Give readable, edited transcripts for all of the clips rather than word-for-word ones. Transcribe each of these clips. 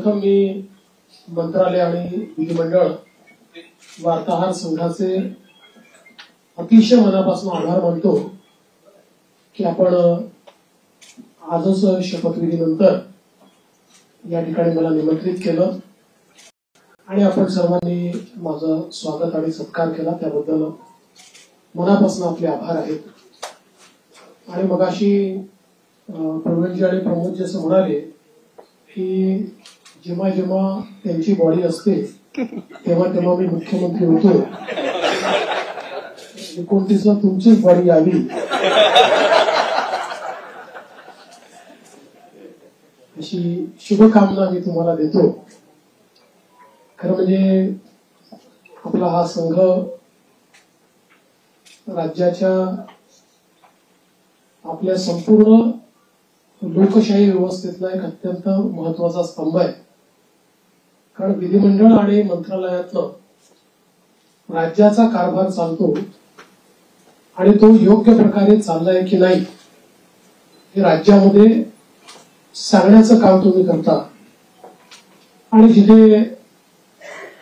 सर्वप्रथम मी मंत्रालय आणि विधिमंडळ वार्ताहर संघाचे अतिशय मनापासून आभार मानतो की आपण आजच शपथविधीनंतर या ठिकाणी मला निमंत्रित केलं आणि आपण सर्वांनी माझं स्वागत आणि सत्कार केला, त्याबद्दल मनापासून आपले आभार आहेत. आणि मगाशी प्रवीणजी आणि प्रमोदजी असं म्हणाले की जेव्हा जेव्हा त्यांची बॉडी असते तेव्हा तेव्हा मी मुख्यमंत्री होतो, 29ला तुमचीच बॉडी यावी अशी शुभकामना मी तुम्हाला देतो. खरं म्हणजे आपला हा संघ राज्याच्या आपल्या संपूर्ण लोकशाही व्यवस्थेतला एक अत्यंत महत्वाचा स्तंभ आहे. कारण विधिमंडळ आणि मंत्रालयातनं राज्याचा कारभार चालतो आणि तो योग्य प्रकारे चाललाय की नाही हे राज्यामध्ये सांगण्याचं काम तुम्ही करता. आणि जिथे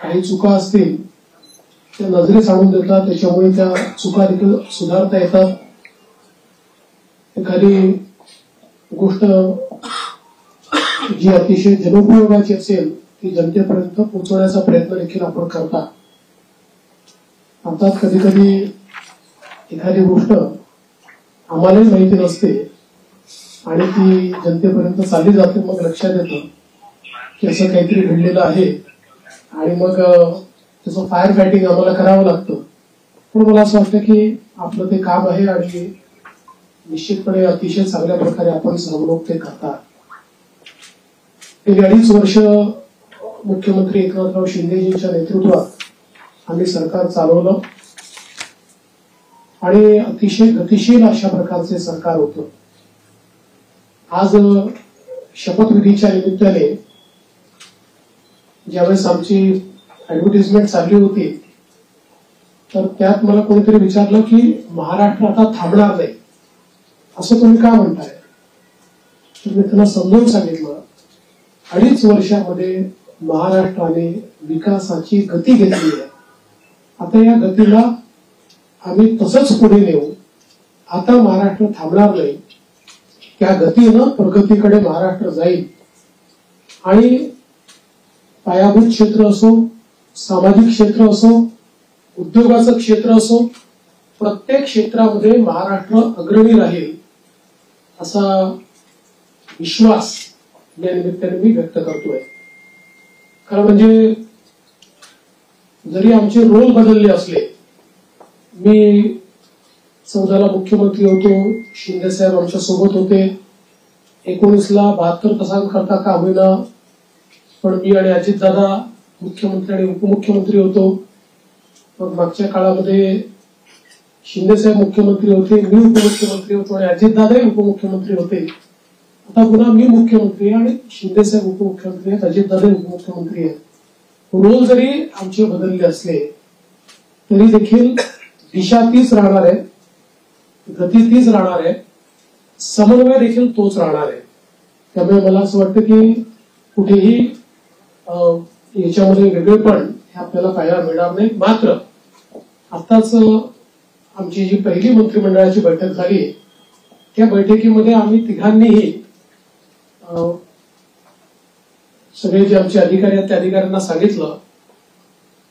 काही चुका असतील त्या नजरेस आणून देतात, त्याच्यामुळे त्या चुका देखील सुधारता येतात. एखादी गोष्ट जी अतिशय जनोपयोगाची असेल ती जनतेपर्यंत पोहोचवण्याचा प्रयत्न देखील आपण करता. अर्थात कधी कधी एखादी गोष्ट आम्हालाही माहिती नसते आणि ती जनतेपर्यंत चालली जाते, मग लक्षात येतं की असं काहीतरी घडलेलं आहे आणि मग त्याचं फायर फायटिंग आम्हाला करावं लागतं. पण मला असं वाटतं की आपलं ते काम आहे आणि निश्चितपणे अतिशय चांगल्या प्रकारे आपण सर्व लोक ते करतात. गेली 2.5 वर्ष मुख्यमंत्री एकनाथराव शिंदेजींच्या नेतृत्वात आम्ही सरकार चालवलं आणि अतिशय गतिशील अशा प्रकारचे सरकार होतं. आज शपथविधीच्या निमित्ताने ज्यावेळेस आमची ऍडव्हर्टाइजमेंट चालली होती तर त्यात मला कोणीतरी विचारलं की महाराष्ट्र आता थांबणार नाही असं तुम्ही का म्हणताय. तर मी त्यांना समजावून सांगितलं 2.5 वर्षामध्ये महाराष्ट्राने विकासाची गती घेतली आहे. आता या गतीला आम्ही तसंच पुढे नेऊ. आता महाराष्ट्र थांबणार नाही, त्या गतीनं प्रगतीकडे महाराष्ट्र जाईल. आणि पायाभूत क्षेत्र असो, सामाजिक क्षेत्र असो, उद्योगाचं क्षेत्र असो, प्रत्येक क्षेत्रामध्ये महाराष्ट्र अग्रणी राहील असा विश्वास या निमित्ताने मी व्यक्त करतोय. खरं म्हणजे जरी आमचे रोल बदलले असले, मी 14ला मुख्यमंत्री होतो, शिंदे साहेब आमच्या सोबत होते, 19ला 72 तासांकरता का होईना पण मी आणि अजितदादा मुख्यमंत्री आणि उपमुख्यमंत्री होतो. मग मागच्या काळामध्ये शिंदे साहेब मुख्यमंत्री होते, मी उपमुख्यमंत्री होतो आणि अजितदादाही उपमुख्यमंत्री होते. आता पुन्हा मी मुख्यमंत्री आहे आणि शिंदे साहेब उपमुख्यमंत्री आहेत, अजितदादाही उपमुख्यमंत्री आहेत. रोल जरी आमचे बदलले असले तरी देखील दिशा तीच राहणार आहे, गती तीच राहणार आहे, समन्वय देखील तोच राहणार आहे. त्यामुळे मला असं वाटतं की कुठेही याच्यामध्ये वेगळेपण हे आपल्याला पाहायला मिळणार नाही. मात्र आताच आमची जी पहिली मंत्रिमंडळाची बैठक झाली त्या बैठकीमध्ये आम्ही तिघांनीही सगळे जे आमचे अधिकारी आहेत त्या अधिकाऱ्यांना सांगितलं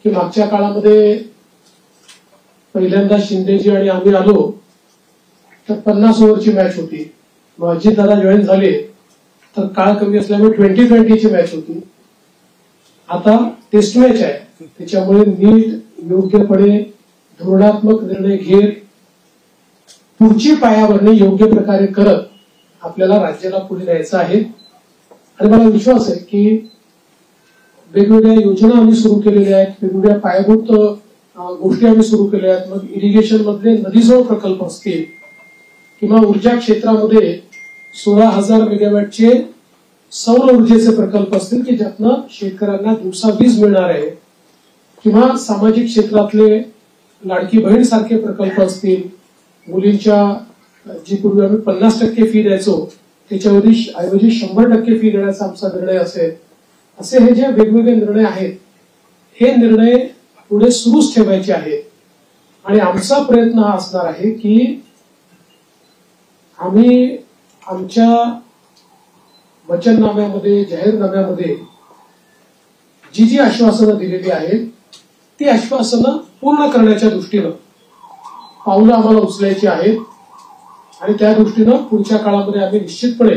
की मागच्या काळामध्ये पहिल्यांदा शिंदेजी आणि आम्ही आलो तर 50 ओव्हरची मॅच होती. मग अजितदादा जॉईन झाले तर काळ कमी असल्यामुळे 20-20ची मॅच होती. आता टेस्ट मॅच आहे, त्याच्यामुळे नीट योग्यपणे धोरणात्मक निर्णय घेत पुढची पायाभरणी योग्य प्रकारे करत आपल्याला राज्याला पुढे न्यायचं आहे. आणि मला विश्वास आहे की वेगवेगळ्या योजना आम्ही सुरू केलेल्या आहेत, वेगवेगळ्या पायाभूत गोष्टी आम्ही सुरू केल्या आहेत. मग इरिगेशन मधले नदीजोड प्रकल्प असतील किंवा ऊर्जा क्षेत्रामध्ये 16,000 मेगावॅटचे सौर ऊर्जेचे प्रकल्प असतील की ज्यातनं शेतकऱ्यांना दिवसा वीज मिळणार आहे, किंवा सामाजिक क्षेत्रातले लाडकी बहीण सारखे प्रकल्प असतील, मुलींच्या जी पूर्वी आम्ही 50% फी द्यायचो त्याच्याऐवजी 100% फी देण्याचा आमचा निर्णय असेल, असे हे जे वेगवेगळे निर्णय आहेत हे निर्णय पुढे सुरूच ठेवायचे आहेत. आणि आमचा प्रयत्न हा असणार आहे की आम्ही आमच्या वचननाम्यामध्ये जाहीरनाम्यामध्ये जी जी आश्वासनं दिलेली आहेत ती आश्वासनं पूर्ण करण्याच्या दृष्टीनं पावलं आम्हाला उचलायची आहेत. आणि त्या दृष्टीनं पुढच्या काळामध्ये आम्ही निश्चितपणे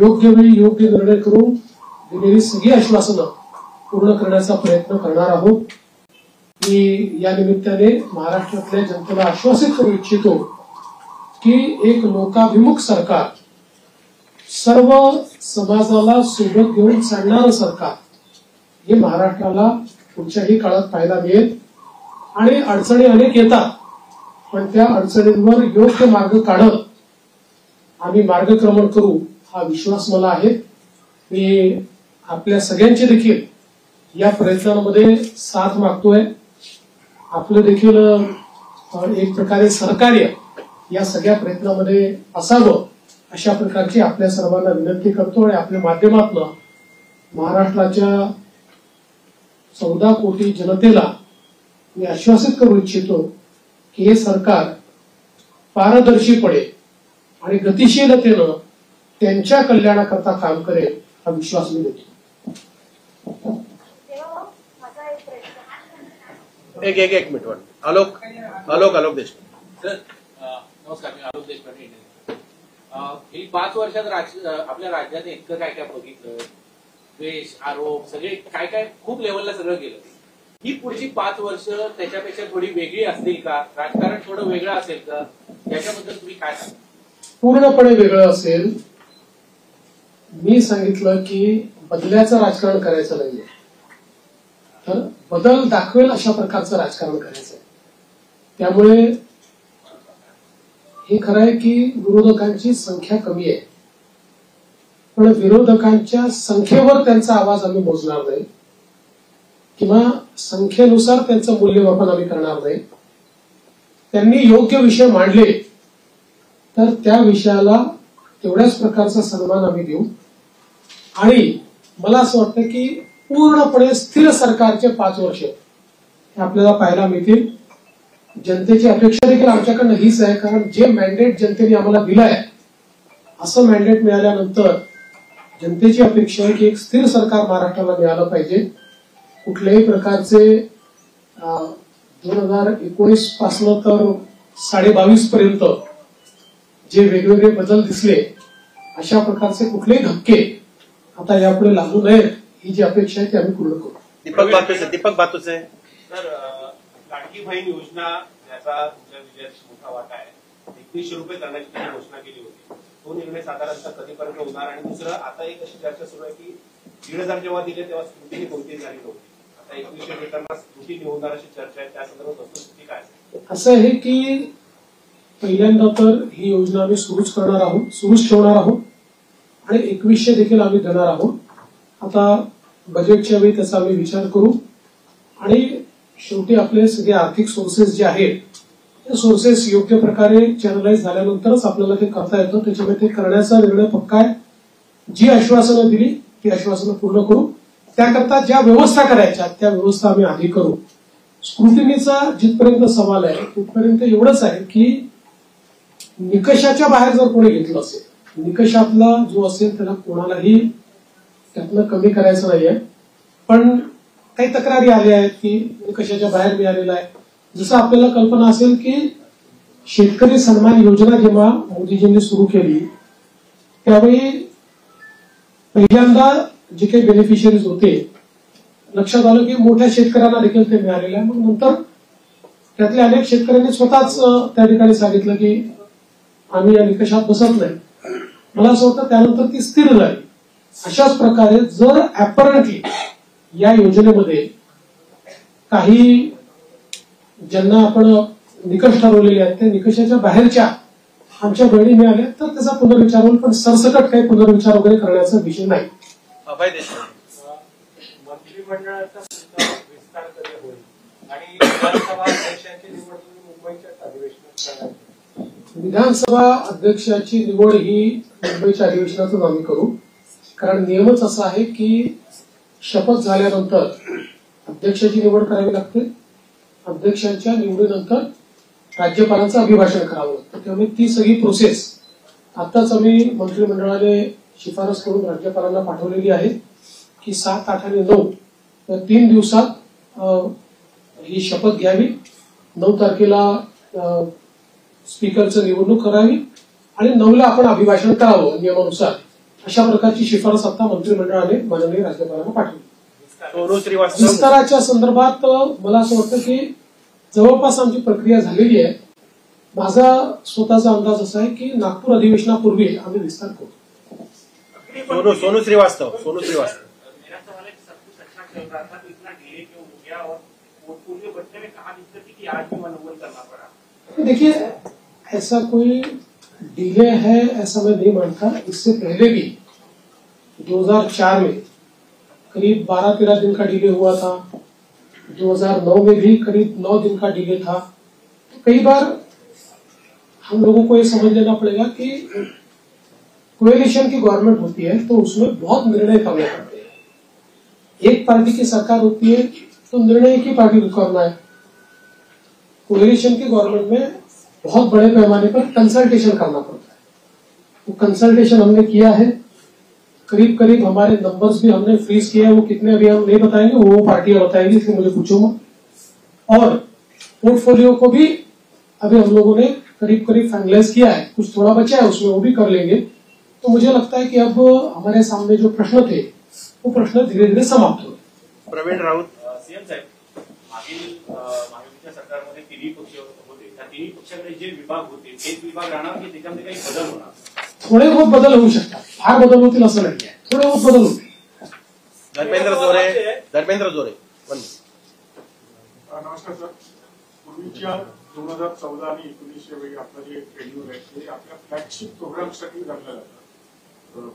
योग्य वेळी योग्य निर्णय करून दिलेली सगळी आश्वासनं पूर्ण करण्याचा प्रयत्न करणार आहोत. मी या निमित्ताने महाराष्ट्रातल्या जनतेला आश्वासित करू इच्छितो की एक लोकाभिमुख सरकार, सर्व समाजाला सोबत घेऊन चालणारं सरकार हे महाराष्ट्राला पुढच्याही काळात पाहायला मिळेल. आणि अडचणी अनेक येतात, पण त्या अडचणींवर योग्य मार्ग काढत आम्ही मार्गक्रमण करू हा विश्वास मला आहे. मी आपल्या सगळ्यांची देखील या प्रयत्नांमध्ये साथ मागतोय. आपलं देखील एक प्रकारे सहकार्य या सगळ्या प्रयत्नामध्ये असावं अशा प्रकारची आपल्या सर्वांना विनंती करतो. आणि आपल्या माध्यमातून महाराष्ट्राच्या 14 कोटी जनतेला मी आश्वासित करू इच्छितो की हे सरकार पारदर्शीपणे आणि गतिशीलतेनं त्यांच्या कल्याणाकरता काम करेल हा विश्वास मी देतो. एक मिनिट आलोक देशमुख. सर नमस्कार, मी आलोक देशपांडे. ही 5 वर्षात आपल्या राज्याने इतकं काय काय बघितलं, द्वेष, आरोप, सगळे काय काय खूप लेवलला सगळं गेलं. ही पुढची 5 वर्ष त्याच्यापेक्षा थोडी वेगळी असतील का? राजकारण थोडं वेगळं असेल का? याच्याबद्दल तुम्ही काय सांगा? पूर्णपणे वेगळं असेल. मी सांगितलं की बदल्याचं राजकारण करायचं नाहीये, तर बदल दाखवेल अशा प्रकारचं राजकारण करायचं. त्यामुळे हे खरं आहे की विरोधकांची संख्या कमी आहे, पण विरोधकांच्या संख्येवर त्यांचा आवाज आम्ही मोजणार नाही किंवा संख्येनुसार त्यांचं मूल्यमापन आम्ही करणार नाही. त्यांनी योग्य विषय मांडले तर त्या विषयाला तेवढ्याच प्रकारचा सन्मान आम्ही देऊ. आणि मला असं वाटतं की पूर्णपणे स्थिर सरकारचे 5 वर्ष हे आपल्याला पाहायला मिळतील. जनतेची अपेक्षा देखील आमच्याकडनं हीच आहे, कारण जे मॅन्डेट जनतेने आम्हाला दिलं आहे असं मॅन्डेट मिळाल्यानंतर जनतेची अपेक्षा आहे की एक स्थिर सरकार महाराष्ट्राला मिळालं पाहिजे. कुठल्याही प्रकारचे 2019 पासून तर 22.5 पर्यंत जे वेगवेगळे बदल दिसले अशा प्रकारचे कुठलेही धक्के आता यापुढे लागू नयेत ही जी अपेक्षा आहे ती आम्ही पूर्ण करू. दीपक बातूसे. सर, लाडकी बहीण योजना याचा तुमच्या विजयात मोठा वाटा आहे. 2100 रुपये करण्याची त्यांनी घोषणा केली होती. तो निर्णय साधारणतः कधीपर्यंत होणार? आणि दुसरं, आता एक अशी चर्चा सुरू आहे की 1,500 जेव्हा दिले तेव्हा स्क्रुटिनी कोणतीही झाली नव्हती. आता 2100 देताना स्क्रुटिनी होणार अशी चर्चा आहे. त्या संदर्भात वस्तुस्थिती काय आहे? असं आहे की पहिल्यांदा तर ही योजना आम्ही सुरूच ठेवणार आहोत आणि 2100 देखील आम्ही देणार आहोत. आता बजेटच्या वेळी त्याचा आम्ही विचार करू. आणि शेवटी आपले सगळे आर्थिक सोर्सेस जे आहेत ते सोर्सेस योग्य प्रकारे चॅनलाइज झाल्यानंतरच आपल्याला ते करता येतं. त्याच्यामुळे ते करण्याचा निर्णय पक्का आहे. जी आश्वासनं दिली ती आश्वासनं पूर्ण करू. त्याकरता ज्या व्यवस्था करायच्या त्या व्यवस्था आम्ही आधी करू. स्क्रुटिनीचा जिथपर्यंत सवाल आहे तिथपर्यंत एवढंच आहे की निकषाच्या बाहेर जर कोणी घेतलं असेल, निकषातला जो असेल त्याला कोणालाही त्यातनं कमी करायचं नाहीये. पण काही तक्रारी आल्या आहेत की निकषाच्या बाहेर मिळालेला आहे. जसं आपल्याला कल्पना असेल की शेतकरी सन्मान योजना जेव्हा मोदीजींनी सुरू केली त्यावेळी पहिल्यांदा जे काही बेनिफिशियरीज होते लक्षात आलं की मोठ्या शेतकऱ्यांना देखील ते मिळालेलं आहे. मग नंतर त्यातल्या अनेक शेतकऱ्यांनी स्वतःच त्या ठिकाणी सांगितलं की आम्ही या निकषात बसत नाही. मला असं वाटतं त्यानंतर ती स्थिर झाली. अशाच प्रकारे जर ऍपरंटली या योजनेमध्ये काही ज्यांना आपण निकष ठरवलेले आहेत त्या निकषाच्या बाहेरच्या आमच्या बहिणी मिळाल्या तर त्याचा पुनर्विचार होईल, पण सरसकट काही पुनर्विचार वगैरे करण्याचा विषय नाही. अभय देशमुख. मंत्रिमंडळाचा विस्तार कधी होईल आणि विधानसभा अध्यक्षांची निवड मुंबईच्या अधिवेशनात करणार? विधानसभा अध्यक्षाची निवड ही मुंबईच्या अधिवेशनातून आम्ही करू. कारण नियमच असा आहे की शपथ झाल्यानंतर अध्यक्षाची निवड करावी लागते. अध्यक्षांच्या निवडीनंतर राज्यपालांचं अभिभाषण करावं लागतं. त्यामुळे ती सगळी प्रोसेस आताच आम्ही मंत्रिमंडळाने शिफारस करून राज्यपालांना पाठवलेली आहे की 7, 8 आणि 9 या 3 दिवसात ही शपथ घ्यावी. 9 तारखेला स्पीकरचं निवडणूक करावी आणि 9ला आपण अभिभाषण करावं नियमानुसार. अशा प्रकारची शिफारस आता मंत्रिमंडळाने माननीय राज्यपालांना पाठवली. सोनू श्रीवास्तव. विस्ताराच्या संदर्भात मला असं वाटतं की जवळपास आमची प्रक्रिया झालेली आहे. माझा स्वतःचा अंदाज असा आहे की नागपूर अधिवेशनापूर्वी आम्ही विस्तार करू. सोनू श्रीवास्तव. सोनू श्रीवास्तव. मेरा सवाल है कि सब कुछ अच्छा चल रहा था तो इतना डिले क्यों हो गया और पोर्टफोलियो बढ़ने में कहाँ दिक्कत थी कि आज भी मनोबल करना पड़ा? देखिए, ऐसा कोई डिले है ऐसा मैं नहीं मानता. इससे पहले भी 2004 में करीब 12-13 दिन का डिले हुआ था. 2009 में भी करीब 9 दिन का डिले था. तो कई बार हम लोगों को ये समझ लेना पड़ेगा कि कोएलिशन की गवर्नमेंट होती है तो उसमें बहुत निर्णय करने पड़ते हैं. एक पार्टी की सरकार होती है तो निर्णय एक ही पार्टी को करना है. कोएलिशन की गवर्नमेंट में बहुत बड़े पैमाने पर कंसल्टेशन करना पड़ता है. वो कंसल्टेशन हमने किया है. करीब करीब हमारे नंबर्स भी हमने फ्रीज किए हैं. वो कितने अभी हम नहीं बताएंगे, वो पार्टियां बताएंगी, इसलिए मुझे पूछूंगा. और पोर्टफोलियो को भी अभी हम लोगों ने करीब करीब फाइनलाइज किया है. कुछ थोड़ा बचा है उसमें, वो भी कर लेंगे. तो मुझे लगता है कि अब हमारे सामने जो प्रश्न थे वो प्रश्न धीरे धीरे समाप्त हो. प्रवीण राऊत. सीएम साहेब, मागील महायुतीच्या सरकारमध्ये तिन्ही पक्ष होते. त्या तिन्ही पक्षाकडे जे विभाग होते तेच विभाग राहणार की त्याच्यामध्ये काही बदल होणार? थोडे बहुत बदल होऊ शकतात. फार बदल होतील असं नाही. थोडे बहुत बदल होतील. धर्मेंद्र जोरे. धर्मेंद्र जोरे. नमस्कार सर. पूर्वीच्या 2014 आणि 19 वेळी आपलं जे शेड्यूल आहे ते आपल्या फ्लॅगशिप प्रोग्रामसाठी रचलं जातं.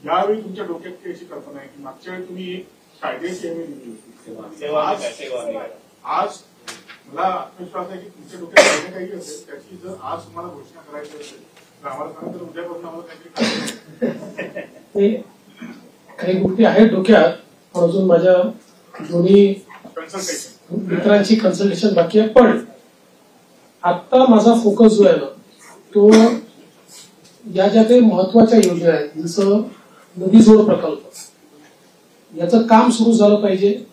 यावेळी तुमच्या डोक्यात काही अशी कल्पना आहे की मागच्या वेळी तुम्ही एक कायद्याची हमी दिली होती. आज मला आत्मविश्वास आहे की तुमच्या डोक्यात काही काही असेल त्याची जर आज तुम्हाला घोषणा करायची असेल तर आम्हाला सांगा, तर उद्यापासून आम्हाला काहीतरी काही गोष्टी आहेत डोक्यात. पण अजून माझ्या दोन्ही कन्सल्टेशन मित्रांची कन्सल्टेशन बाकी आहे. पण आता माझा फोकस जो आहे ना तो या ज्या काही महत्वाच्या योजना आहेत, जसं नदी जोड प्रकल्प, याचं काम सुरू झालं पाहिजे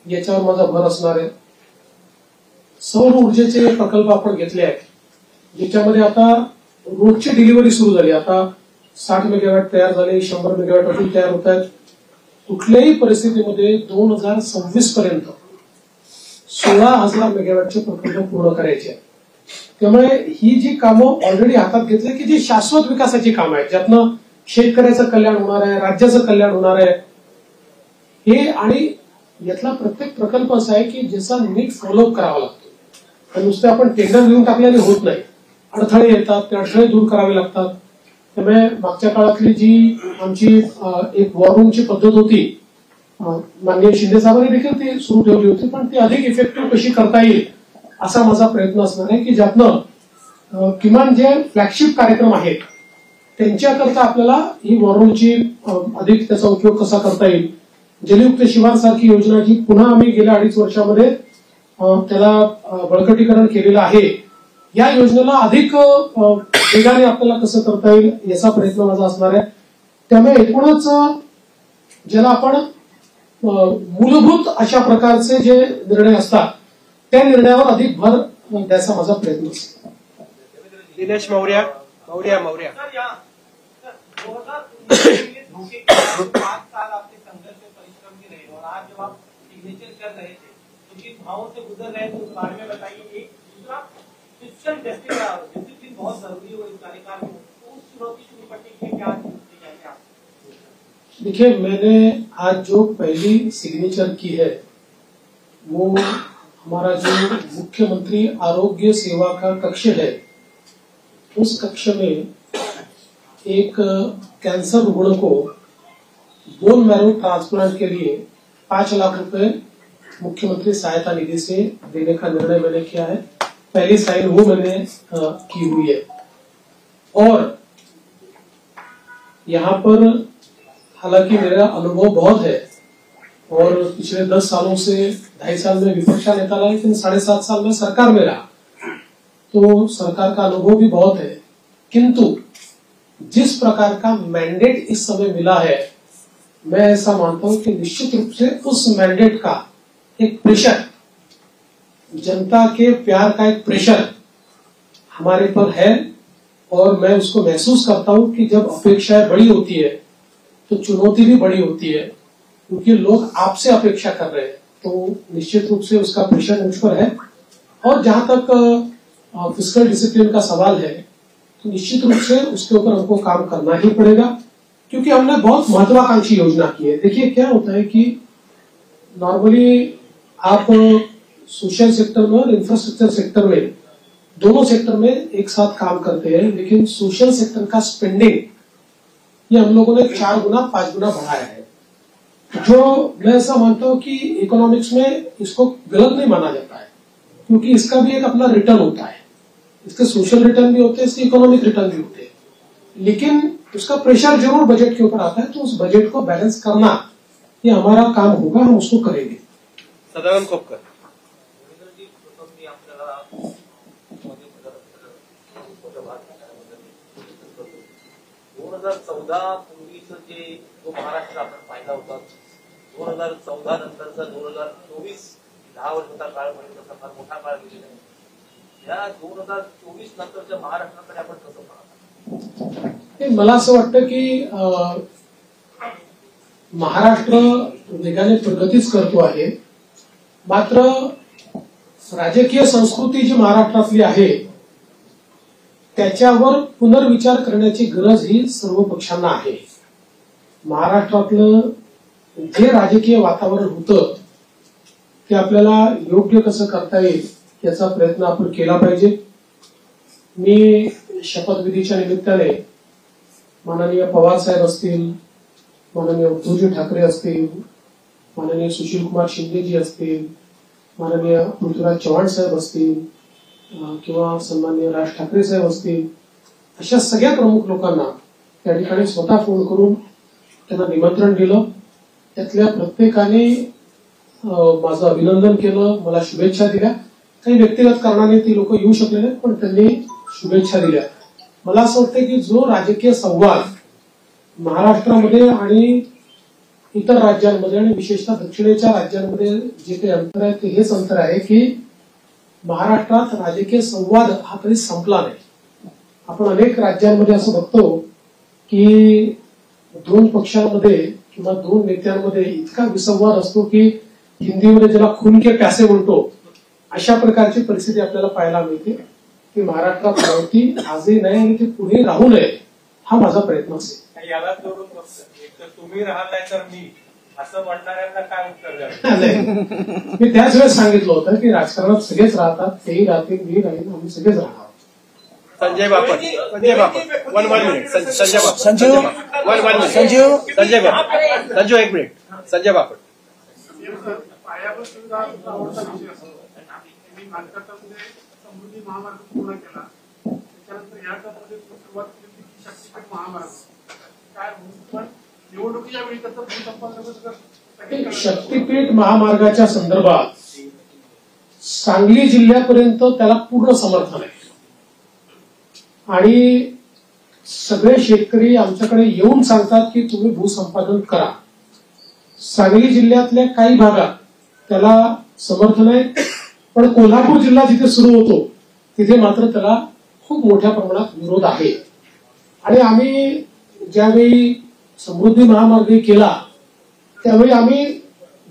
याच्यावर माझा भर असणार आहे. सौर ऊर्जेचे प्रकल्प आपण घेतले आहेत ज्याच्यामध्ये आता रोजची डिलिव्हरी सुरू झाली. आता 60 मेगावॅट तयार झाले, 100 मेगावॅट अजून तयार होत आहेत. कुठल्याही परिस्थितीमध्ये 2026 पर्यंत 16,000 मेगावॅटचे प्रकल्प पूर्ण करायचे आहेत. त्यामुळे ही जी कामं ऑलरेडी हातात घेतली की जी शाश्वत विकासाची कामं आहेत, ज्यातनं शेतकऱ्याचं कल्याण होणार आहे, राज्याचं कल्याण होणार आहे. हे आणि यातला प्रत्येक प्रकल्प असा आहे की ज्याचा नीट फॉलोअप करावा लागतो. नुसते आपण टेंडर घेऊन टाकल्याने होत नाही. अडथळे येतात, ते अडथळे दूर करावे लागतात. त्यामुळे मागच्या काळातली जी आमची एक वॉररूमची पद्धत होती, माननीय शिंदे साहेबांनी देखील ती सुरू ठेवली होती, पण ती अधिक इफेक्टिव्ह कशी करता येईल असा माझा प्रयत्न असणार आहे की ज्यातनं किमान जे फ्लॅगशिप कार्यक्रम आहेत त्यांच्याकरता आपल्याला ही वॉररूमची अधिक त्याचा उपयोग कसा करता येईल. जलयुक्त शिवार सारखी योजना जी पुन्हा आम्ही गेल्या 2.5 वर्षामध्ये त्याला बळकटीकरण केलेलं आहे, या योजनेला अधिक वेगाने आपल्याला कसं करता येईल याचा प्रयत्न माझा असणार आहे. त्यामुळे एकूणच ज्याला आपण मूलभूत अशा प्रकारचे जे निर्णय असतात त्या निर्णयावर अधिक भर द्यायचा माझा प्रयत्न असतो. दिनेश मौर्या. मौर्या. 5 साल आपके संघर्ष परिश्रम के रहे और आज जब आप सिग्नेचर कर रहे थे तो किन भावों से गुजर रहे थे उस बारे में बताइए. एक दूसरा फिजिकल डिसिप्लिन बहुत जरूरी हो इस कार्यकाल में, तो उस चुनौती से निपटने के लिए क्या चाहिए आप? देखिए, मैंने आज जो पहली सिग्नेचर की है वो हमारा जो मुख्यमंत्री आरोग्य सेवा का कक्ष है, उस कक्ष में एक कैंसर रुग्ण को बोन मैरो ट्रांसप्लांट के लिए 5 लाख रुपए मुख्यमंत्री सहायता निधि से देने का निर्णय मैंने किया है. पहली साइन वो मैंने की हुई है. और यहाँ पर हालांकि मेरा अनुभव बहुत है और पिछले 10 सालों से 2.5 साल में विपक्ष का नेता रहा, लेकिन 7.5 साल में सरकार में रहा, तो सरकार का अनुभव भी बहुत है। किंतु जिस प्रकार का मैंडेट इस समय मिला है, मैं ऐसा मानता हूं कि निश्चित रूप से उस मैंडेट का एक प्रेशर, जनता के प्यार का एक प्रेशर हमारे पर है और मैं उसको महसूस करता हूं कि जब अपेक्षाएं बड़ी होती है तो चुनौती भी बड़ी होती है, क्योंकि लोग आपसे अपेक्षा कर रहे हैं, तो निश्चित रूप से उसका प्रेशर मुझ पर है। और जहां तक फिस्कल डिसिप्लिन का सवाल है, तो निश्चित रूप से उसके ऊपर हमको काम करना ही पड़ेगा, क्योंकि हमने बहुत महत्वाकांक्षी योजना की है। देखिए क्या होता है कि नॉर्मली आप सोशल सेक्टर में और इंफ्रास्ट्रक्चर सेक्टर में, दोनों सेक्टर में एक साथ काम करते हैं, लेकिन सोशल सेक्टर का स्पेंडिंग ये हम लोगों ने 4 गुना 5 गुना बढ़ाया है, जो मैं ऐसा मानता हूं कि इकोनॉमिक्स में इसको गलत नहीं माना जाता है, क्योंकि इसका भी एक अपना रिटर्न होता है। इसके सोशल रिटर्न भी होते हैं, इसके इकोनॉमिक रिटर्न भी होते हैं, लेकिन उसका प्रेशर जरूर बजट के ऊपर आता है। तो उस बजट को बैलेंस करना ये हमारा काम होगा, हम उसको करेंगे। सदानंद खोपकर. पूर्वीचं जे जो महाराष्ट्र आपण पाहिला होता, 2014 नंतरचा 2024 10 वर्षाचा काळ म्हणजे तसा फार मोठा काळ गेलेला आहे. या 2024 नंतरच्या महाराष्ट्राकडे आपण कसं पाहता? मला असं वाटतं की महाराष्ट्र वेगाने प्रगतीच करतो आहे, मात्र राजकीय संस्कृती जी महाराष्ट्रातली आहे त्याच्यावर पुनर्विचार करण्याची गरज ही सर्व पक्षांना आहे. महाराष्ट्रातलं जे राजकीय वातावरण होतं ते आपल्याला योग्य कसं करता येईल याचा प्रयत्न आपण केला पाहिजे. मी शपथविधीच्या निमित्ताने माननीय पवार साहेब असतील, माननीय उद्धवजी ठाकरे असतील, माननीय सुशील कुमार शिंदेजी असतील, माननीय पृथ्वीराज चव्हाण साहेब असतील किंवा सन्माननीय राज ठाकरे साहेब असतील, अशा सगळ्या प्रमुख लोकांना त्या ठिकाणी स्वतः फोन करून त्यांना निमंत्रण दिलं. त्यातल्या प्रत्येकाने माझं अभिनंदन केलं, मला शुभेच्छा दिल्या. काही व्यक्तिगत कारणाने ती लोक येऊ शकले नाहीत, पण त्यांनी शुभेच्छा दिल्या. मला असं वाटतं की जो राजकीय संवाद महाराष्ट्रामध्ये आणि इतर राज्यांमध्ये आणि विशेषतः दक्षिणेच्या राज्यांमध्ये जे काही अंतर आहे ते हेच अंतर आहे की महाराष्ट्रात राजकीय संवाद हा कधी संपला नाही. आपण अनेक राज्यांमध्ये असं बघतो की 2 पक्षांमध्ये किंवा 2 नेत्यांमध्ये इतका विसंवाद असतो की हिंदीमध्ये ज्याला खून के प्यासे म्हणतो, अशा प्रकारची परिस्थिती आपल्याला पाहायला मिळते. की महाराष्ट्रात राहती आजही नाही आणि ते पुढे राहू नये हा माझा प्रयत्न असेल. याला जोडून एक तर तुम्ही राहताय तर मी असं म्हणणाऱ्यांना काय उत्तर द्याल? मी त्याच वेळेस सांगितलं होतं की राजकारणात सगळेच राहतात, तेही राहतील, मी राहील, आम्ही सगळेच राहणार. Sanjay Bapat. Sanjay Bapat. One minute. Sanjay Bapat. Sanju. One minute. Sanju. Sanjay Bapat. Sanju 1 minute. Sanjay Bapat. पायाभूत सुविधा विषय असतो. मी नागरिकांमध्ये समृद्धी महामार्ग पूर्ण केला, त्याच्यानंतर या टप्प्यामध्ये सुरुवात केली शक्तीपीठ महामार्ग काय पण निवडणुकीच्या वेळी त्याचं भूसंपादन शक्तीपीठ महामार्गाच्या संदर्भात सांगली जिल्ह्यापर्यंत त्याला पूर्ण समर्थन आहे आणि सगळे शेतकरी आमच्याकडे येऊन सांगतात की तुम्ही भूसंपादन करा. सांगली जिल्ह्यातल्या काही भागात त्याला समर्थन आहे, पण कोल्हापूर जिल्हा जिथे सुरू होतो तिथे मात्र त्याला खूप मोठ्या प्रमाणात विरोध आहे. आणि आम्ही ज्यावेळी समृद्धी महामार्ग केला त्यावेळी आम्ही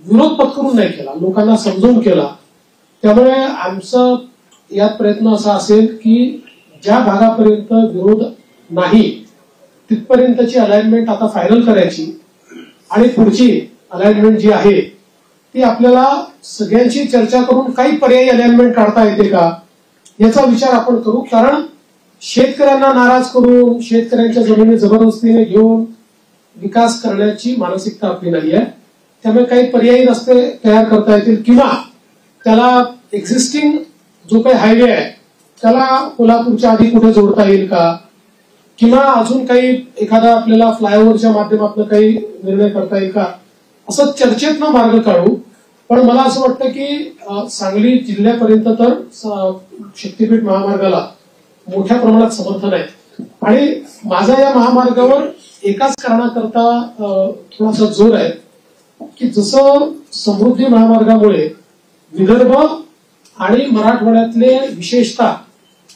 विरोध पत्करून नाही केला, लोकांना समजून केला. त्यामुळे आमचा यात प्रयत्न असा असेल की ज्या भागापर्यंत विरोध नाही तिथपर्यंतची अलाइनमेंट आता फायनल करायची आणि पुढची अलाइनमेंट जी आहे ती आपल्याला सगळ्यांची चर्चा करून काही पर्यायी अलाइनमेंट काढता येते का याचा विचार आपण करू. कारण शेतकऱ्यांना नाराज करून शेतकऱ्यांच्या जमिनी जबरदस्तीने घेऊन विकास करण्याची मानसिकता आपली नाही आहे. त्यामुळे काही पर्यायी रस्ते तयार करता येतील किंवा त्याला एक्झिस्टिंग जो काही हायवे आहे त्याला कोल्हापूरच्या आधी कुठे जोडता येईल का, किंवा अजून काही एखादा आपल्याला फ्लायओव्हरच्या माध्यमातून काही निर्णय करता येईल का, असं चर्चेत ना मार्ग काढू. पण मला असं वाटतं की सांगली जिल्ह्यापर्यंत तर शक्तीपीठ महामार्गाला मोठ्या प्रमाणात समर्थन आहे. आणि माझा या महामार्गावर एकाच कारणाकरता थोडासा जोर आहे की जसं समृद्धी महामार्गामुळे विदर्भ आणि मराठवाड्यातले विशेषतः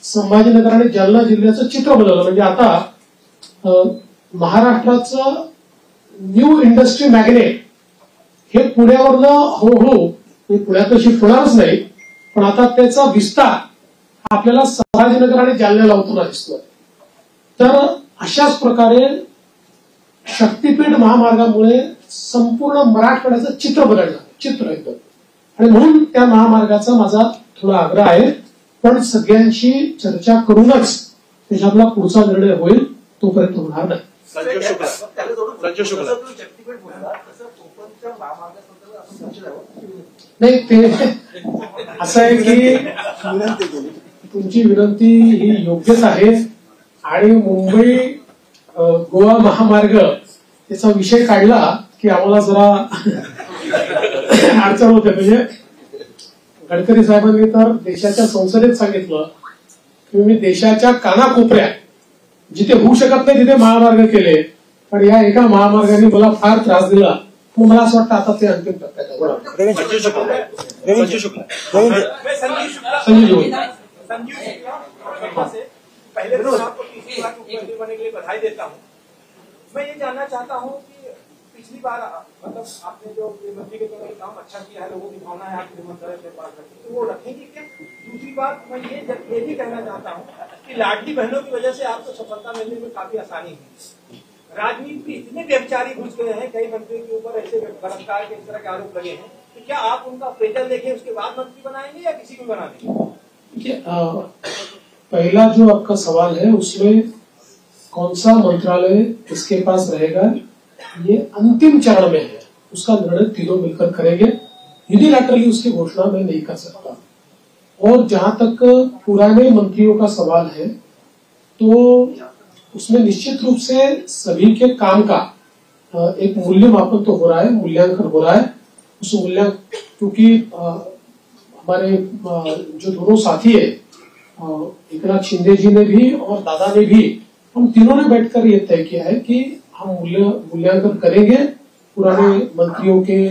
संभाजीनगर आणि जालना जिल्ह्याचं चित्र बदललं. म्हणजे आता महाराष्ट्राचं न्यू इंडस्ट्री मॅग्नेट हे पुण्यावरनं हळूहळू पुण्यात शिफ्ट होणारच नाही, पण आता त्याचा विस्तार आपल्याला संभाजीनगर आणि जालन्याला होताना दिसतोय. तर अशाच प्रकारे शक्तीपीठ महामार्गामुळे संपूर्ण मराठवाड्याचं चित्र बदललं, चित्र एकदम. आणि म्हणून त्या महामार्गाचा माझा थोडा आग्रह आहे. पण सगळ्यांशी चर्चा करूनच त्याच्यातला पुढचा निर्णय होईल, तोपर्यंत होणार नाही. संजय शुक्ला. नाही, ते असं आहे की तुमची विनंती ही योग्यच आहे. आणि मुंबई गोवा महामार्ग याचा विषय काढला की आम्हाला जरा अडचण होते. म्हणजे गडकरी साहेबांनी तर देशाच्या संसदेत सांगितलं की मी देशाच्या कानाकोपऱ्यात जिथे होऊ शकत नाही तिथे महामार्ग केले, पण या एका महामार्गाने मला फार त्रास दिला. मग मला असं वाटतं आता ते अंतिम टप्प्यात आहे. संजय शुक्ला. संजय शुक्ला. संजय जोड़ी. पहले तो आपको तीसरी बार मुख्यमंत्री बनने के लिए बधाई देता हूँ. मैं ये जानना चाहता हूँ कि पिछली बार मतलब आपने जो मंत्री के तौर पर काम अच्छा किया है, लोगों की भावना है आपके मंत्रालय के पास रखी, तो वो रखेंगे क्या? दूसरी बात मैं ये भी कहना चाहता हूँ कि लाडली बहनों की वजह से आपको सफलता मिलने में काफी आसानी है. राजनीति में इतने व्यभिचारी घुस गए हैं, कई मंत्रियों के ऊपर ऐसे बलात्कार के इस तरह के आरोप लगे हैं, तो क्या आप उनका अप्रेजल देखें उसके बाद मंत्री बनाएंगे या किसी को बना देंगे? पहला जो आपका सवाल है उसमें कौन सा मंत्रालय किसके पास रहेगा, ये अंतिम चरण में है. उसका निर्णय तीनों मिलकर करेंगे. यूनिलैटरली उसकी घोषणा मैं नहीं कर सकता. और जहां तक पुराने मंत्रियों का सवाल है तो उसमें निश्चित रूप से सभी के काम का एक मूल्यमापन तो हो रहा है, मूल्यांकन हो रहा है. उस मूल्यांकन क्योंकि हमारे जो दोनों साथी है एकनाथ शिंदे जी ने भी और दादा ने भी, हम तीनों ने बैठकर ये तय किया है कि हम मूल्यांकन करेंगे, पुराने मंत्रियों के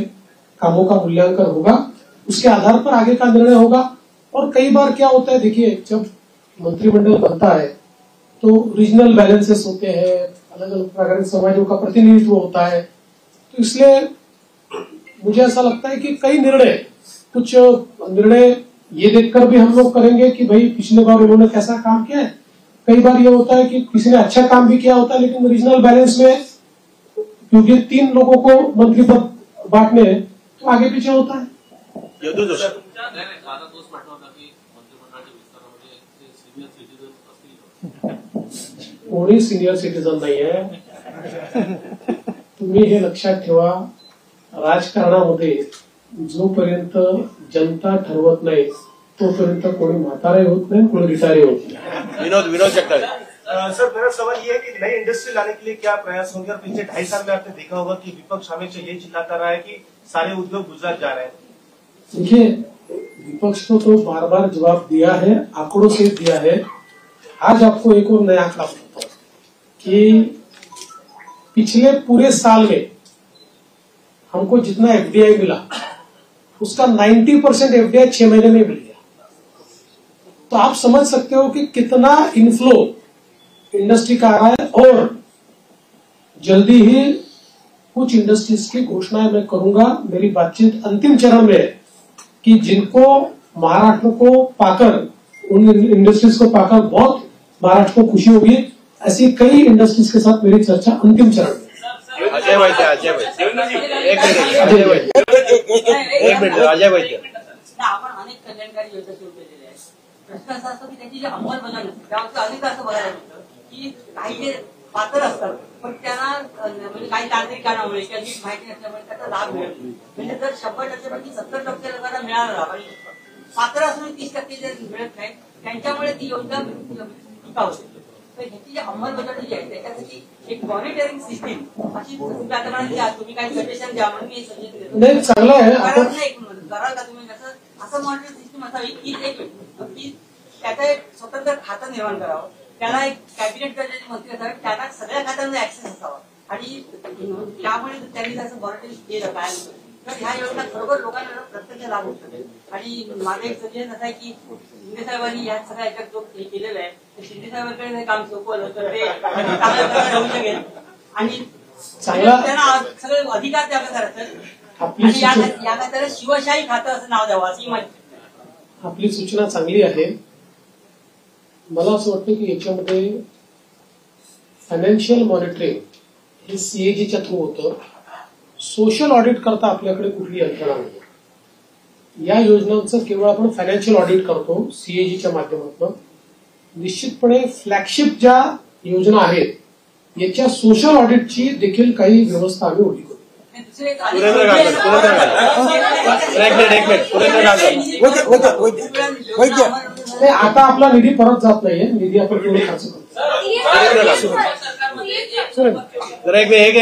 कामों का मूल्यांकन होगा, उसके आधार पर आगे का निर्णय होगा. और कई बार क्या होता है, देखिए जब मंत्रिमंडल बनता है तो रीजनल बैलेंसेस होते हैं, अलग अलग प्रकार के समाजों का प्रतिनिधित्व होता है. तो इसलिए मुझे ऐसा लगता है कि कुछ निर्णय ये देखकर भी हम लोग करेंगे कि भाई पिछले बार उन्होंने कैसा काम किया है. कई बार ये होता है कि किसी ने अच्छा काम भी किया होता है लेकिन रीजनल बैलेंस में क्योंकि 3 लोगों को मंत्री पद बांटने हैं तो आगे पीछे होता है. कोणी सिनियर सिटीजन नाही आहे. तुम्ही हे लक्षात ठेवा, राजकारणामध्ये जोपर्यंत जनता ठरवत नाही तोपर्यंत कोणी म्हातारे होत नाही, कोणी रिटायरी होत नाही. विनोद जगताप. सर, मेरा सवाल ये है कि नई इंडस्ट्री लाने के लिए क्या प्रयास होंगे? और पिछले 2.5 साल में आपने देखा होगा कि विपक्ष हमेशा ये चिल्लाता रहा है कि सारे उद्योग गुजरात जा रहे हैं. देखिए, विपक्ष को तो बार बार जवाब दिया है, आंकड़ों से दिया है. आज आपको एक और नया आंकड़ा बताता हूं कि पिछले पूरे साल में हमको जितना एफडीआई मिला उसका 90% एफडीआई 6 महीने में मिल गया. तो आप समझ सकते हो कि कितना इनफ्लो इंडस्ट्री का आ रहा है. और जल्दी ही कुछ इंडस्ट्रीज की घोषणा मैं करूंगा. मेरी बातचीत अंतिम चरण में है कि जिनको महाराष्ट्र को पाकर, उन इंडस्ट्रीज को पाकर बहुत महाराष्ट्र को खुशी होगी, ऐसी कई इंडस्ट्रीज के साथ मेरी चर्चा अंतिम चरण में. अजय वैद्य. अजय वैद्य. आपण अनेक कल्याणकारी योजना सुरू केलेल्या आहेत. प्रश्न असा असतो की त्याची जी अंमलबजावणी त्यावर अनेक असं बघायला मिळतं की काही जे पात्र असतात पण त्यांना म्हणजे काही तांत्रिक कारणामुळे किंवा नीट माहिती नसल्यामुळे त्याचा लाभ मिळत नाही. म्हणजे जर 100% पैकी 70% लोकांना मिळाला, पात्र असून 30% जे मिळत नाही त्यांच्यामुळे ती योजना टिकाऊ होते. तर ह्याची जी अंमलबजावणी जी आहे त्याच्यासाठी एक मॉनिटरिंग सिस्टीम अशी तुम्ही आता म्हणाल की तुम्ही काही सजेशन द्या म्हणून मी सजेशन देतो. नाही, चांगलं आहे. आपण कराल का तुम्ही असं मॉनिटरिंग सिस्टीम असावी की त्याचं एक स्वतंत्र खातं निर्माण करावं, त्याला एक कॅबिनेट दर्जाचे मंत्री असावे, त्यांना सगळ्या खात्यांना ऍक्सेस असावा आणि त्यामुळे त्यांनी त्याचं मॉनिटरिंग केलं काय तर ह्या योजना खरोखर लोकांना प्रत्यक्ष लाभ होऊ शकेल. आणि माझं एक सजेशन असं आहे की शिंदे साहेबांनी या सगळ्या याच्यात जो हे केलेलं आहे ते शिंदे साहेबांकडे हे काम सोपवलं तर ते चांगलं होऊ शकेल आणि त्यांना सगळे अधिकार द्यावे करायचं आणि या खात्याला शिवशाही खातं असं नाव द्यावं अशी माझी. आपली सूचना चांगली आहे. मला असं वाटतं की याच्यामध्ये फायनान्शियल मॉनिटरिंग हे सीएजीच्या थ्रू होतं. सोशल ऑडिट करता आपल्याकडे कुठली यंत्रणा नाही. या योजनांचं केवळ आपण फायनान्शियल ऑडिट करतो सीएजीच्या माध्यमातून. निश्चितपणे फ्लॅगशिप ज्या योजना आहेत याच्या सोशल ऑडिटची देखील काही व्यवस्था आम्ही उभी करू. सुरेंद्र गांगर आता आपला निधी परत जात नाहीये, निधी आपण पूर्ण खर्च करतो.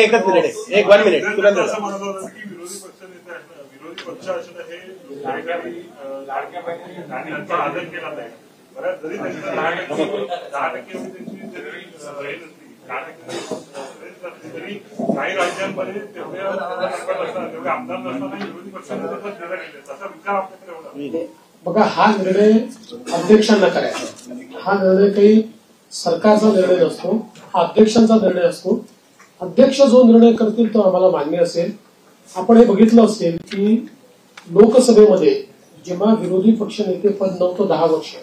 एकच मिनिट, एक 1 मिनिट. सुरेंद्र असं म्हणत होतं की विरोधी पक्ष असणं हे लाडक्या बहिणींचा आदर केला जाईल. बऱ्याच जरी त्यांच्या 10% त्यांची जरी राहील असली 10% तरी काही राज्यांमध्ये तेवढ्या तेवढे आमदार नसताना विरोधी पक्षांना तसंच निर्णय घेतले. तसा विचार आपल्याकडे एवढा बघा, हा निर्णय अध्यक्षांना करायचा. हा निर्णय काही सरकारचा निर्णय नसतो, हा अध्यक्षांचा निर्णय असतो. अध्यक्ष जो निर्णय करतील तो आम्हाला मान्य असेल. आपण हे बघितलं असेल की लोकसभेमध्ये जेव्हा विरोधी पक्ष नेते पद नव्हतं 10 वर्ष,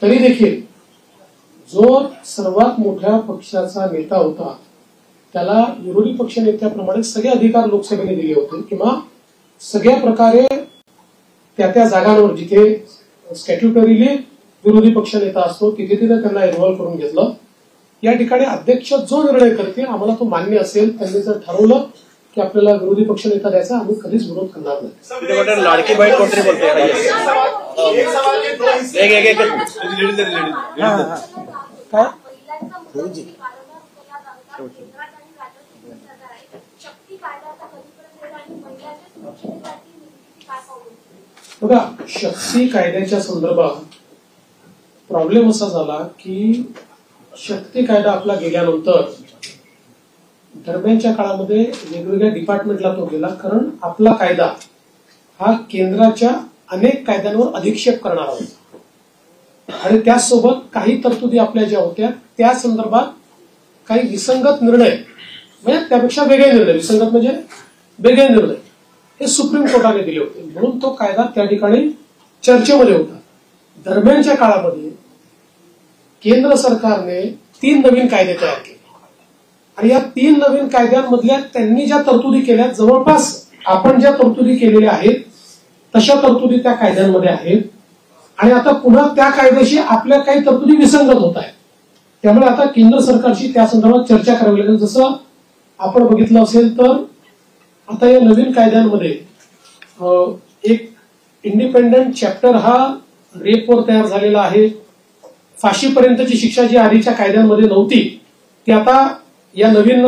तरी देखील जो सर्वात मोठ्या पक्षाचा नेता होता त्याला विरोधी पक्ष नेत्याप्रमाणे सगळे अधिकार लोकसभेने दिले होते किंवा सगळ्या प्रकारे त्या जागांवर जिथे स्टॅट्युटरीली विरोधी पक्ष नेता असतो तिथे त्यांना इन्व्हॉल्व्ह करून घेतलं. या ठिकाणी अध्यक्ष जो निर्णय करतील आम्हाला तो मान्य असेल. त्यांनी जर ठरवलं की आपल्याला विरोधी पक्ष नेता द्यायचा, आम्ही कधीच विरोध करणार नाही. लाडकी बहीण कोणतरी बोलते बघा, शक्ती कायद्याच्या संदर्भात प्रॉब्लेम असा झाला की शक्ती कायदा आपला गेल्यानंतर दरम्यानच्या काळामध्ये वेगवेगळ्या डिपार्टमेंटला तो गेला. कारण आपला कायदा हा केंद्राच्या अनेक कायद्यांवर अधिक्षेप करणारा होता आणि त्याचसोबत काही तरतुदी आपल्या ज्या होत्या त्या संदर्भात काही विसंगत निर्णय, म्हणजे त्यापेक्षा वेगळे निर्णय, विसंगत म्हणजे वेगळे निर्णय हे सुप्रीम कोर्टाने दिले होते. म्हणून तो कायदा त्या ठिकाणी चर्चेमध्ये होता. दरम्यानच्या काळामध्ये केंद्र सरकारने 3 नवीन कायदे तयार केले आणि या 3 नवीन कायद्यांमधल्या त्यांनी ज्या तरतुदी केल्या जवळपास आपण ज्या तरतुदी केलेल्या आहेत तशा तरतुदी त्या कायद्यांमध्ये आहेत आणि आता पुन्हा त्या कायद्याशी आपल्या काही तरतुदी विसंगत होत आहेत. त्यामुळे आता केंद्र सरकारशी त्या संदर्भात चर्चा करावी लागेल. जसं आपण बघितलं असेल तर आता या नवीन कायद्यांमध्ये एक इंडिपेंडंट चॅप्टर हा रेपवर तयार झालेला आहे. फाशीपर्यंतची शिक्षा जी आधीच्या कायद्यांमध्ये नव्हती ती आता या नवीन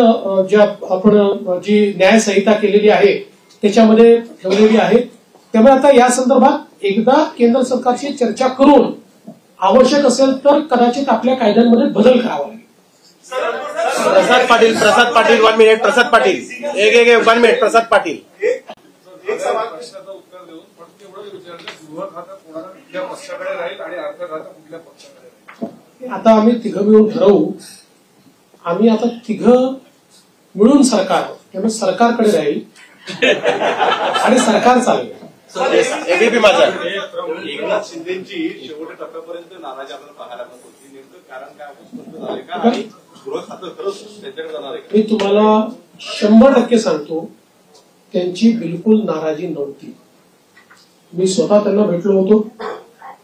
ज्या आपण जी न्यायसंहिता केलेली आहे त्याच्यामध्ये ठेवलेली आहे. त्यामुळे आता या संदर्भात एकदा केंद्र सरकारशी चर्चा करून आवश्यक असेल तर कदाचित आपल्या कायद्यांमध्ये बदल करावा लागेल. प्रसाद पाटील 1 मिनिट. प्रसाद पाटील एक 1 मिनिट. प्रसाद पाटील एक सवाल प्रश्नाचं उत्तर देऊन फक्त एवढं विचारलं, गृह खातं कोणाला कुठल्या पक्षाकडे राहील आणि अर्थ खातं कुठल्या पक्षाकडे राहील? आता आम्ही तिघं मिळून ठरवू. आम्ही आता तिघं मिळून सरकार, त्यामुळे सरकारकडे राहील आणि सरकार चालेल. एबीपी माझा एकनाथ शिंदेची शेवटच्या टप्प्यापर्यंत नाराजी आपल्याला पाहायला मिळत होती. नेमकं कारण काय स्पष्ट झालंय का आणि गृह खातं खरंच त्यांच्याकडे जाणार आहे का? मी तुम्हाला 100% सांगतो त्यांची बिलकुल नाराजी नव्हती. मी स्वतः त्यांना भेटलो होतो.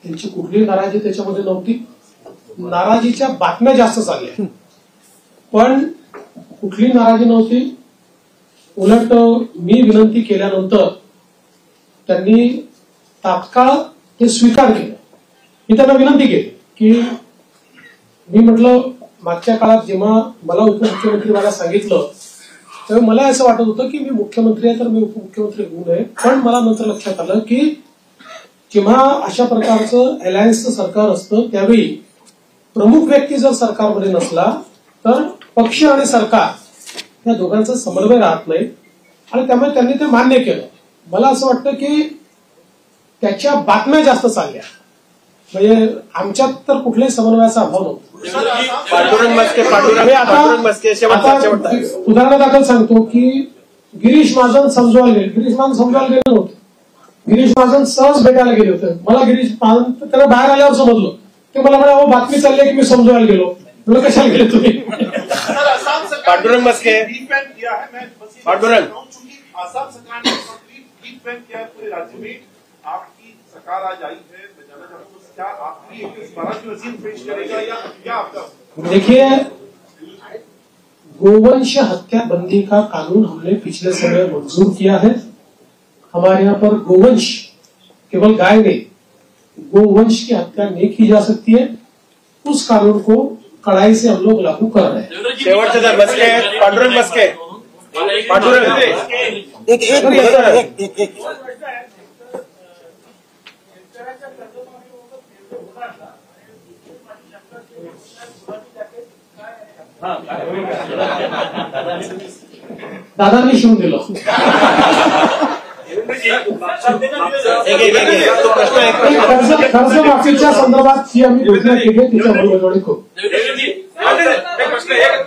त्यांची कुठलीही नाराजी त्याच्यामध्ये नव्हती. नाराजीच्या बातम्या जास्त चालल्या पण कुठली नाराजी नव्हती. उलट मी विनंती केल्यानंतर त्यांनी तात्काळ ते स्वीकार केलं. मी त्यांना विनंती केली की मी म्हटलं मागच्या काळात जेव्हा मला उपमुख्यमंत्री मला सांगितलं तेव्हा मला असं वाटत होतं की मी मुख्यमंत्री आहे तर मी उपमुख्यमंत्री होऊ नये, पण मला नंतर लक्षात आलं की जेव्हा अशा प्रकारचं अलायन्सचं सरकार असतं त्यावेळी प्रमुख व्यक्ती जर सरकारमध्ये नसला तर पक्ष आणि सरकार या दोघांचा समन्वय राहत नाही आणि त्यामुळे त्यांनी ते मान्य केलं. मला असं वाटतं की त्याच्या बातम्या जास्त चालल्या, म्हणजे आमच्यात तर कुठल्याही समन्वयाचा अभाव नव्हता. पांडुरंग मस्के शेवटचा उदाहरणादाखल सांगतो की गिरीश महाजन समजवायला गेले, गिरीश महाजन समजवायला गेले नव्हते, गिरीश महाजन सहज भेटायला गेले होते. मला गिरीश महाजन त्याला बाहेर आल्यावर समजलं, ते मला म्हणे बातमी चालली की मी समजवायला गेलो. मला कशाला गेले तुम्ही? पांडुरंग मस्के पांडुरंग आसाम सरकार ने कंप्लीट डिफेंड किया है पूरे राज्य में. आपकी सरकार आज आई है, मैं जानना चाहता हूँ क्या आपकी एक महाराष्ट्र वसीम पेश करेगा या क्या आपका? देखिए, गोवंश हत्या बंदी का कानून हमने पिछले समय मंजूर किया है. हमारे यहाँ पर गोवंश केवल गाय नहीं, गोवंश की हत्या नहीं की जा सकती है. उस कानून को कड़ाई से हम लोग लागू कर रहे हैं. शेवटचा मस्के पांडुरंग मस्के पांडुरंग एक दादांनी शिवून दिलं. कर्जमाफीच्या संदर्भात जी आम्ही घोषणा केली त्याच्या अंमलबजावणी करू.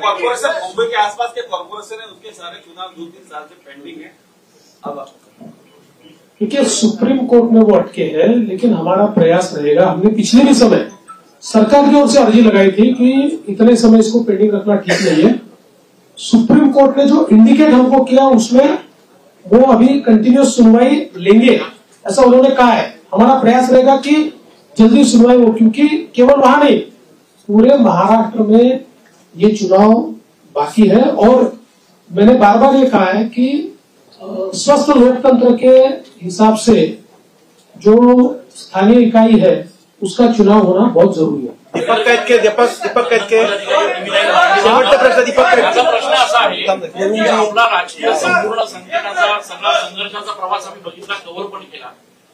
कॉर्पोरेशन मुंबई के आसपास के कॉर्पोरेशन है, उसके सारे चुनाव 2-3 साल से पेंडिंग है. अब क्योंकि सुप्रीम कोर्ट में वो अटके हैं, लेकिन हमारा प्रयास रहेगा. हमने पिछले भी समय सरकार की ओर से अर्जी लगाई थी कि इतने समय इसको पेंडिंग रखना ठीक नहीं है. सुप्रीम कोर्ट ने जो इंडिकेट हमको किया उसमें वो अभी कंटिन्यूस सुनवाई लेंगे ऐसा उन्होंने कहा है. हमारा प्रयास रहेगा कि जल्दी सुनवाई हो, क्योंकि केवल वहां नहीं पूरे महाराष्ट्र में ये चुनाव बाकी है. और मैंने बार बार ये कहा है कि स्वस्थ लोकतंत्र के हिसाब से जो स्थानीय इकाई है उसका चुनाव होना बहुत जरूरी है. दीपक कैतके शेवटचा प्रश्न दीपक कैतके. प्रश्न असा आहे की आपला राजकीय संपूर्ण संघटनाचा सगळा संघर्षाचा प्रवास आम्ही बघितला, कव्हर पण केला.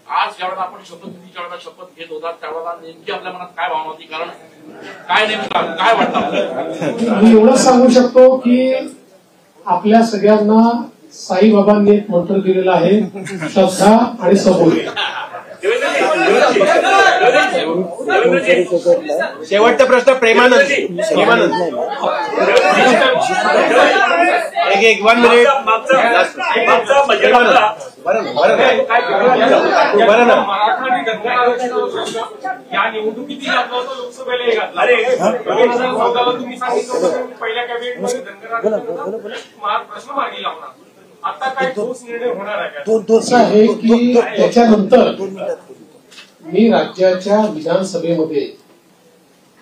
आज ज्यावेळेला आपण शपथविधीच्या वेळेला शपथ घेत होता त्यावेळेला नेमकी आपल्या मनात काय भावना होती, कारण काय नेमकं काय वाटतं? मी एवढंच सांगू शकतो की आपल्या सगळ्यांना साईबाबांनी एक मंत्र दिलेला आहे, श्रद्धा आणि सबुरी. शेवटचा प्रश्न प्रेमानंद एक 1 मिनिट. बरं ना या निवडणुकीतील लोकसभेला घातला. तुम्ही सांगितलं पहिल्या कॅबिनेटमध्ये धनगरांना प्रश्न मार्गी लावणार. आता काय ठोस निर्णय होणार आहे? असं आहे की त्याच्यानंतर मी राज्याच्या विधानसभेमध्ये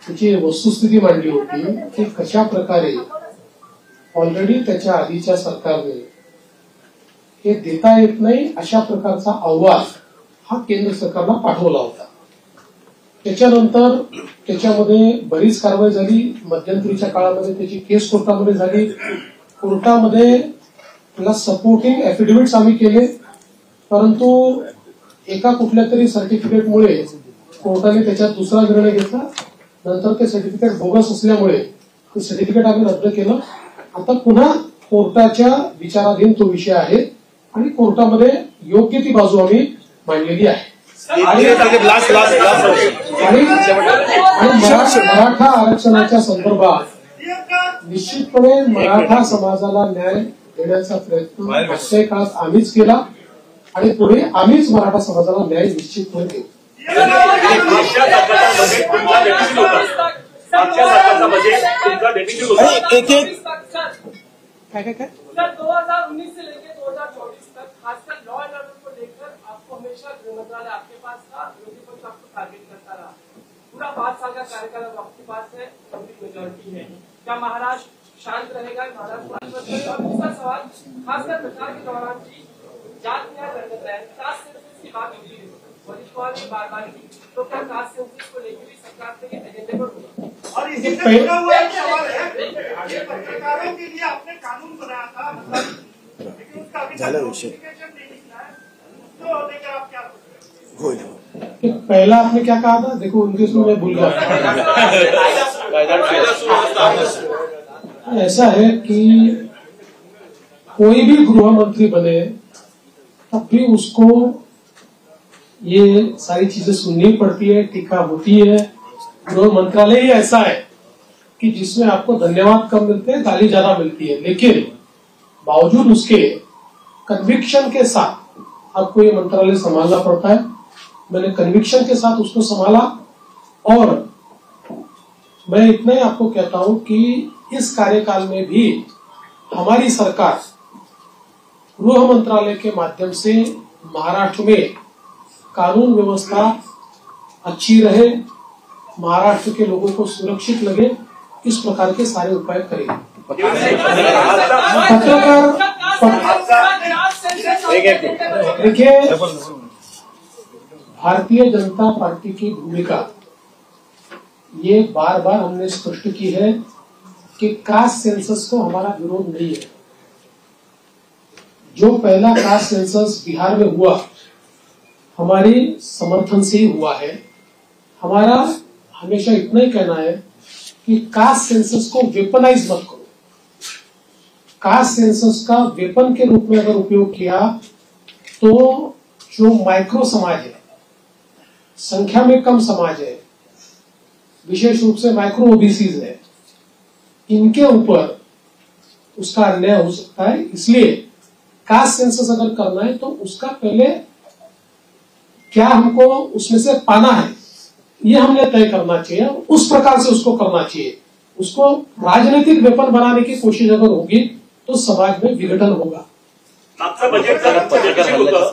त्याची वस्तुस्थिती मांडली होती की कशा प्रकारे ऑलरेडी त्याच्या आधीच्या सरकारने हे देता येत नाही अशा प्रकारचा अहवाल हा केंद्र सरकारला पाठवला होता. त्याच्यानंतर त्याच्यामध्ये बरीच कारवाई झाली. मध्यंतरीच्या काळामध्ये त्याची केस कोर्टामध्ये झाली. कोर्टामध्ये त्याला सपोर्टिंग एफिडेव्हिट्स आम्ही केले, परंतु एका कुठल्या तरी सर्टिफिकेटमुळे कोर्टाने त्याच्यात दुसरा निर्णय घेतला. नंतर ते सर्टिफिकेट बोगस असल्यामुळे ते सर्टिफिकेट आम्ही रद्द केलं. आता पुन्हा कोर्टाच्या विचाराधीन तो विषय आहे आणि कोर्टामध्ये योग्य ती बाजू आम्ही मांडलेली आहे. आणि मराठा आरक्षणाच्या संदर्भात निश्चितपणे मराठा समाजाला न्याय देण्याचा प्रयत्न मागच्या काळात आम्हीच केला आणि पुढे आम्हीच मराठा समाजाला न्याय निश्चितपणे देऊ. सर 2019 से लेकर 2024 तक खासकर लॉ एंड ऑर्डर को लेकर आपको हमेशा गृह मंत्रालय आपके पास था, विरोधी पक्ष आपको टारगेट करता रहा. पूरा 5 साल का कार्यकाल आपके पास है, मेजोरिटी है. क्या महाराष्ट्र शांत रहेगा? महाराष्ट्र. और दूसरा सवाल, खासकर प्रचार के दौरान की जात न्याय रंगत है, कास्ट सेंसस की बात होती है, वरिष्ठ ने बार बार की, तो क्या कास्ट सेंसस को लेकर भी सरकार के एजेंडे पर होगा? से जुड़ा हुआ एक सवाल है, ये पत्रकारों के लिए आपने कानून बनाया था, लेकिन उसका अभी तक नोटिफिकेशन नहीं निकला है, उसको लेकर आप क्या सोच रहे हैं? पहला आपने क्या कहा था? देखो उनके उसमें मैं भूल गया। ऐसा है कि कोई भी गृह मंत्री बने तब भी उसको ये सारी चीजें सुननी पड़ती है, टीका होती है। गृह मंत्रालय ही ऐसा है कि जिसमें आपको धन्यवाद कम मिलते हैं, गाली ज्यादा मिलती है, लेकिन बावजूद उसके कन्विक्शन के साथ आपको ये मंत्रालय संभालना पड़ता है। मैंने कन्विक्शन के साथ उसको संभाला और मैं इतना ही आपको कहता हूं कि इस कार्यकाल में भी हमारी सरकार गृह मंत्रालय के माध्यम से महाराष्ट्र में कानून व्यवस्था अच्छी रहे, महाराष्ट्र के लोगों को सुरक्षित लगे, इस प्रकार के सारे उपाय करेंगे। देखिए, भारतीय जनता पार्टी की भूमिका ये बार बार हमने स्पष्ट की है कि कास्ट सेंसस को हमारा विरोध नहीं है। जो पहला कास्ट सेंसस बिहार में हुआ हमारे समर्थन से ही हुआ है। हमारा हमेशा इतना ही कहना है कि कास्ट सेंसस को वेपनाइज मत करो। कास्ट सेंसस का वेपन के रूप में अगर उपयोग किया तो जो माइक्रो समाज है, संख्या में कम समाज है, विशेष रूप से माइक्रो ओबीसीज है, इनके ऊपर उसका अन्याय हो सकता है। इसलिए कास्ट सेंसस अगर करना है तो उसका पहले क्या हमको उसमें से पाना है ये हमने तय करना चाहिए, उस प्रकार से उसको करना चाहिए। उसको राजनीतिक वेपन बनाने की कोशिश अगर होगी तो समाज में विघटन होगा।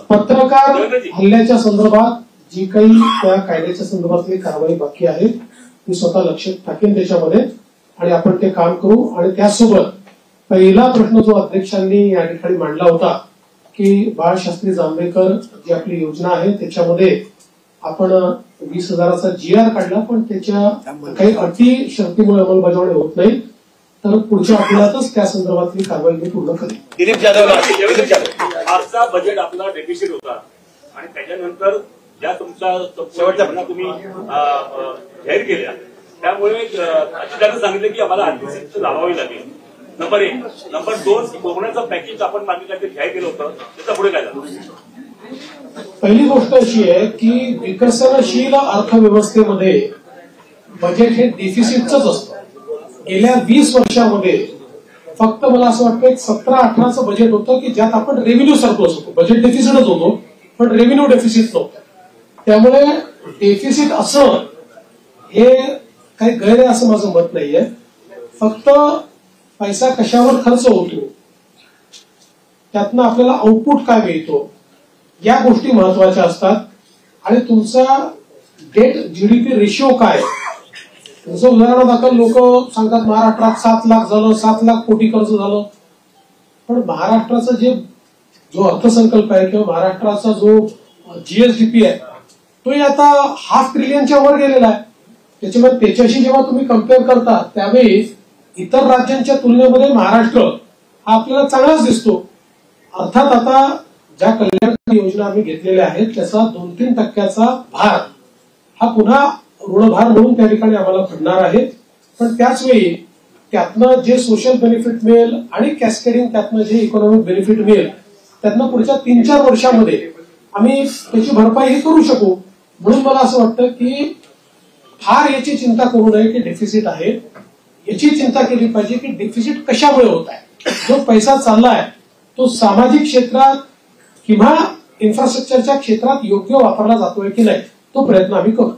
पत्रकार हल्ल्याच्या संदर्भात जी काही त्या कायद्याच्या संदर्भातली कारवाई बाकी आहे ती स्वतः लक्ष टाकेन त्याच्यामध्ये आणि आपण ते काम करू। आणि त्यासोबत पहिला प्रश्न जो अध्यक्षांनी या ठिकाणी मांडला होता की बाळशास्त्री जांभेकर जी आपली योजना आहे त्याच्यामध्ये आपण 20,000चा GR काढला, पण त्याच्या काही अटी शर्तीमुळे अंमलबजावणी होत नाही, तर पुढच्या आठवड्यातच त्या संदर्भातली कारवाई मी पूर्ण करेन। दिलीप जाधव, आजचा बजेट आपला डेफिसिट होता आणि त्याच्यानंतर ज्या तुमचा शेवटच्या तुम्ही जाहीर केल्या त्यामुळे अधिकाऱ्यांनी सांगितलं की आम्हाला आर्थिक लावावी लागेल। नंबर 1, नंबर 2, कोरोनाचं पॅकेज आपण मागितलं ते जाहीर केलं होतं, त्याचा पुढे काय झालं? पहिली गोष्ट अशी आहे की विकसनशील अर्थव्यवस्थेमध्ये बजेट हे डेफिसिटच असतं। गेल्या 20 वर्षामध्ये फक्त मला असं वाटतं एक 17-18चं बजेट होतं की ज्यात आपण रेव्हेन्यू सरप्लस होतो, बजेट डेफिसिटच होतो पण रेव्हेन्यू डेफिसिट नव्हतं। त्यामुळे डेफिसिट असं हे काही गैर आहे असं माझं मत नाहीये। फक्त पैसा कशावर खर्च होतो त्यातनं आपल्याला आउटपुट काय मिळतो या गोष्टी महत्वाच्या असतात। आणि तुमचा डेट जीडीपी रेशिओ काय, जसं उदाहरणादाखल लोक सांगतात महाराष्ट्रात 7 लाख झालं, 7 लाख कोटी कर्ज झालं, पण महाराष्ट्राचा जो अर्थसंकल्प आहे किंवा महाराष्ट्राचा जो जीएसडीपी आहे तो आता 500 ट्रिलियनच्या वर गेलेला आहे। त्याच्यामुळे त्याच्याशी जेव्हा तुम्ही कम्पेअर करता त्यावेळी इतर राज्यांच्या तुलनेमध्ये महाराष्ट्र हा आपल्याला चांगलाच दिसतो। अर्थात आता ज्या कल्याणकारी योजना आम्ही घेतलेल्या आहेत त्याचा 2-3% भार हा पुन्हा ऋणभार म्हणून त्या ठिकाणी आम्हाला पडणार आहे, पण त्याचवेळी त्यातनं जे सोशल बेनिफिट मिळेल आणि कॅस्केडिंग त्यातनं जे इकॉनॉमिक बेनिफिट मिळेल त्यातनं पुढच्या 3-4 वर्षामध्ये आम्ही त्याची भरपाई करू शकू। म्हणून मला असं वाटतं की फार याची चिंता करू नये की डेफिसिट आहे, याची चिंता केली पाहिजे की डेफिसिट कशामुळे होत आहे। जो पैसा चाललाय तो सामाजिक क्षेत्रात किंवा इन्फ्रास्ट्रक्चरच्या क्षेत्रात योग्य वापरला जातोय की नाही तो प्रयत्न आम्ही करू।